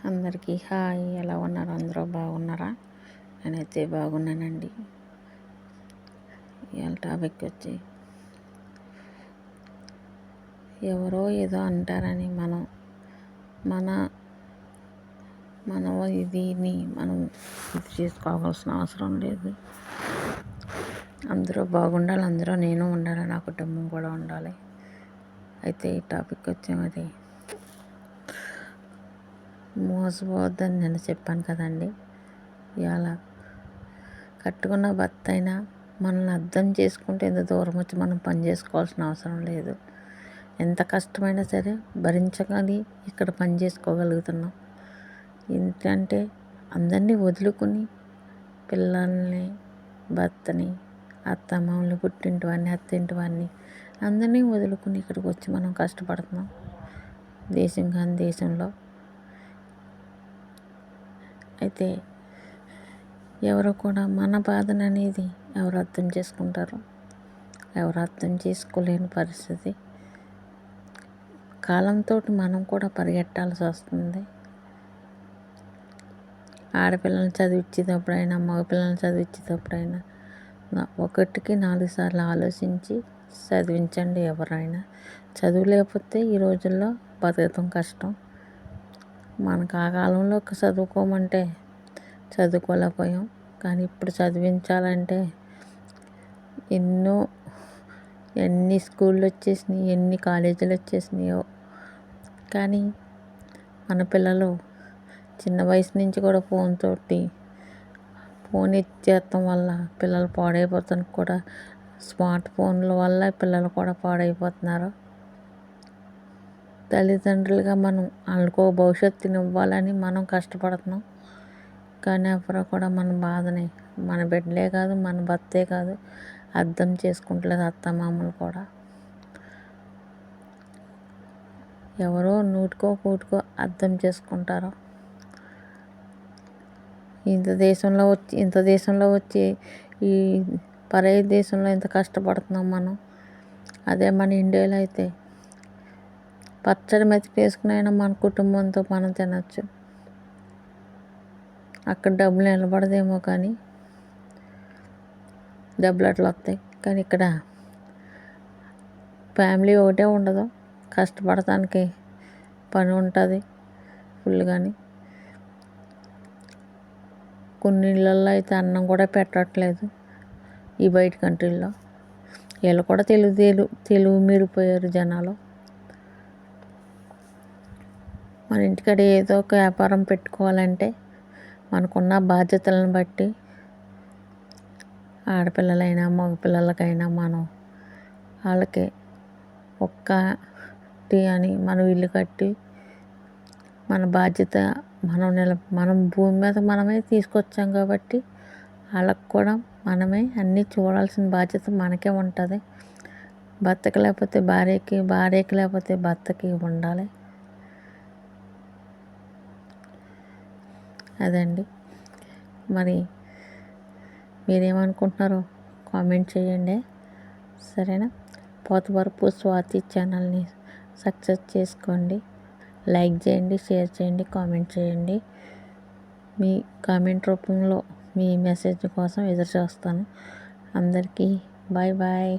అందరికీ హాయ్. ఎలా ఉన్నారు? అందరూ బాగున్నారా? నేనైతే బాగున్నానండి. ఇవాళ టాపిక్ వచ్చి ఎవరో ఏదో అంటారని మనం ఇది చేసుకోవాల్సిన అవసరం లేదు. అందరూ బాగుండాలి, అందరూ నేను ఉండాలి, నా కుటుంబం కూడా ఉండాలి. అయితే ఈ టాపిక్ వచ్చి మరి మోసపోవద్దని నేను చెప్పాను కదండి. ఇవాళ కట్టుకున్న భర్త అయినా మనల్ని అర్థం చేసుకుంటే ఎంత దూరం వచ్చి మనం పని చేసుకోవాల్సిన అవసరం లేదు. ఎంత కష్టమైనా సరే భరించగలి ఇక్కడ పని చేసుకోగలుగుతున్నాం. ఏంటంటే అందరినీ వదులుకుని పిల్లల్ని, భర్తని, అత్తమామల్ని, పుట్టింటి వాడిని, అత్తింటి వాడిని అందరినీ వదులుకుని ఇక్కడికి వచ్చి మనం కష్టపడుతున్నాం. దేశం కాని దేశంలో అయితే ఎవరు కూడా మన బాధను అనేది ఎవరు అర్థం చేసుకుంటారు? ఎవరు అర్థం చేసుకోలేని పరిస్థితి. కాలంతో మనం కూడా పరిగెట్టాల్సి వస్తుంది. ఆడపిల్లల్ని చదివించేటప్పుడైనా మగపిల్లల్ని చదివించేటప్పుడైనా 1కి 4 సార్లు ఆలోచించి చదివించండి. ఎవరైనా చదువు లేకపోతే ఈ రోజుల్లో బతకడం కష్టం. మనకు ఆ కాలంలో చదువుకోమంటే చదువుకోలేకపోయాం, కానీ ఇప్పుడు చదివించాలంటే ఎన్ని స్కూళ్ళు వచ్చేసినాయి, ఎన్ని కాలేజీలు వచ్చేసినాయో. కానీ మన పిల్లలు చిన్న వయసు నుంచి కూడా ఫోన్ ఇచ్చేయటం వల్ల పిల్లలు పాడైపోతానికి కూడా స్మార్ట్ ఫోన్ల వల్ల పిల్లలు కూడా పాడైపోతున్నారు. తల్లిదండ్రులుగా మనం వాళ్ళకో భవిష్యత్తుని ఇవ్వాలని మనం కష్టపడుతున్నాం, కానీ ఎవరు కూడా మన బాధని మన బిడ్డలే కాదు, మన భర్తే కాదు అర్థం చేసుకుంటలేదు. అత్తమామలు కూడా ఎవరో నూటికో కూటికో అర్థం చేసుకుంటారు. ఇంత దేశంలో వచ్చి ఈ పరాయి దేశంలో ఇంత కష్టపడుతున్నాం మనం. అదే మన ఇండియాలో అయితే పచ్చడి మెతుకు వేసుకునైనా మన కుటుంబంతో మనం తినచ్చు. అక్కడ డబ్బులు నిలబడదేమో, కానీ డబ్బులు అట్లా వస్తాయి. కానీ ఇక్కడ ఫ్యామిలీ ఒకటే ఉండదు, కష్టపడటానికి పని ఉంటుంది ఫుల్. కానీ కొన్ని ఇళ్ళల్లో అయితే అన్నం కూడా పెట్టట్లేదు ఈ బయట కంట్రీల్లో. వీళ్ళు కూడా తెలుగు మీరిపోయారు జనాలు. మన ఇంటికాడ ఏదో ఒక వ్యాపారం పెట్టుకోవాలంటే మనకున్న బాధ్యతలను బట్టి ఆడపిల్లలైనా మగపిల్లలకైనా మనం వాళ్ళకి ఒక్కటి అని మనం ఇల్లు కట్టి మన బాధ్యత మనం భూమి మీద మనమే తీసుకొచ్చాం కాబట్టి వాళ్ళకు కూడా మనమే అన్నీ చూడాల్సిన బాధ్యత మనకే ఉంటుంది. భర్తకి లేకపోతే భార్యకి, భార్యకి లేకపోతే భర్తకి ఉండాలి. అదండి. మరి మీరేమనుకుంటున్నారో కామెంట్ చేయండి, సరేనా? పోతవరపు స్వాతి ఛానల్ని సక్సెస్ చేసుకోండి. లైక్ చేయండి, షేర్ చేయండి, కామెంట్ చేయండి. మీ కామెంట్ రూపంలో మీ మెసేజ్ కోసం ఎదురు చూస్తాను. అందరికీ బాయ్ బాయ్.